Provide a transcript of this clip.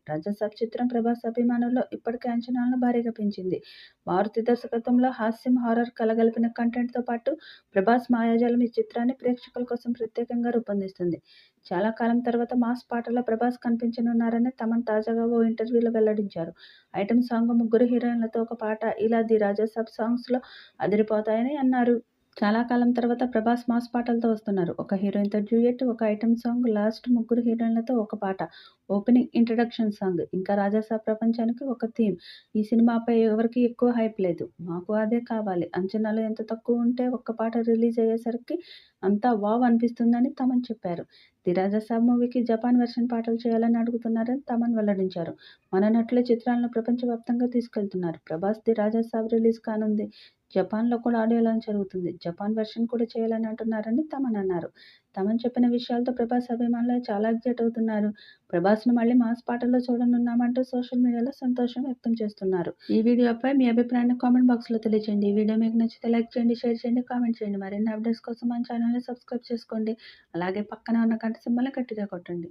రాజాసాబ్ చిత్రం ప్రభాస్ అభిమానుల్లో ఇప్పటికే అంచనాలను భారీగా పెంచింది. మారుతి దర్శకత్వంలో హాస్యం, హారర్ కలగలిపిన కంటెంట్‌తో పాటు ప్రభాస్ మాయాజాలం ఈ చిత్రాన్ని ప్రేక్షకుల కోసం ప్రత్యేకంగా రూపొందిస్తుంది. చాలా కాలం తర్వాత మాస్ పాటల్లో ప్రభాస్ కనిపించనున్నారని తమన్ తాజాగా ఓ ఇంటర్వ్యూలో వెల్లడించారు. ఐటెమ్ సాంగ్, ముగ్గురు హీరోయిన్లతో ఒక పాట ఇలా ది రాజాసాబ్ సాంగ్స్‌లో అదిరిపోతాయని అన్నారు. చాలా కాలం తర్వాత ప్రభాస్ మాస్ పాటలతో వస్తున్నారు. ఒక హీరోయిన్‌తో డ్యూయెట్, ఒక ఐటెమ్ సాంగ్, లాస్ట్ ముగ్గురు హీరోయిన్లతో ఒక పాట, ఓపెనింగ్ ఇంట్రడక్షన్ సాంగ్, ఇంకా రాజాసాబ్ ప్రపంచానికి ఒక థీమ్. ఈ సినిమాపై ఎవరికీ ఎక్కువ హైప్ లేదు. మాకు అదే కావాలి. అంచనాలు ఎంత తక్కువ ఉంటే ఒక్క పాట రిలీజ్ అయ్యేసరికి అంతా వావ్ అనిపిస్తుందని తమన్ చెప్పారు. ది రాజాసాబ్ మూవీకి జపాన్ వెర్షన్ పాటలు చేయాలని అడుగుతున్నారని తమన్ వెల్లడించారు. మన నటులే చిత్రాలను ప్రపంచవ్యాప్తంగా తీసుకెళ్తున్నారు. ప్రభాస్ ది రాజాసాబ్ రిలీజ్ కానుంది. జపాన్‌లో కూడా ఆడియో లాంచ్ జరుగుతుంది. జపాన్ వెర్షన్ కూడా చేయాలని అంటున్నారని తమన్ అన్నారు. తమన్ చెప్పిన విషయాలతో ప్రభాస్ అభిమానులు చాలా ఎక్సైట్ అవుతున్నారు. ప్రభాస్‌ను మళ్ళీ మాస్ పాటల్లో చూడనున్నామంటూ సోషల్ మీడియాలో సంతోషం వ్యక్తం చేస్తున్నారు. ఈ వీడియోపై మీ అభిప్రాయాన్ని కామెంట్ బాక్స్‌లో తెలియజేయండి. ఈ వీడియో మీకు నచ్చితే లైక్ చేయండి, షేర్ చేయండి, కామెంట్ చేయండి. మరిన్ని అప్డేట్స్ కోసం మన ఛానెల్‌ని సబ్స్క్రైబ్ చేసుకోండి. అలాగే పక్కన ఉన్న గంట సింబల్‌ని గట్టిగా కొట్టండి.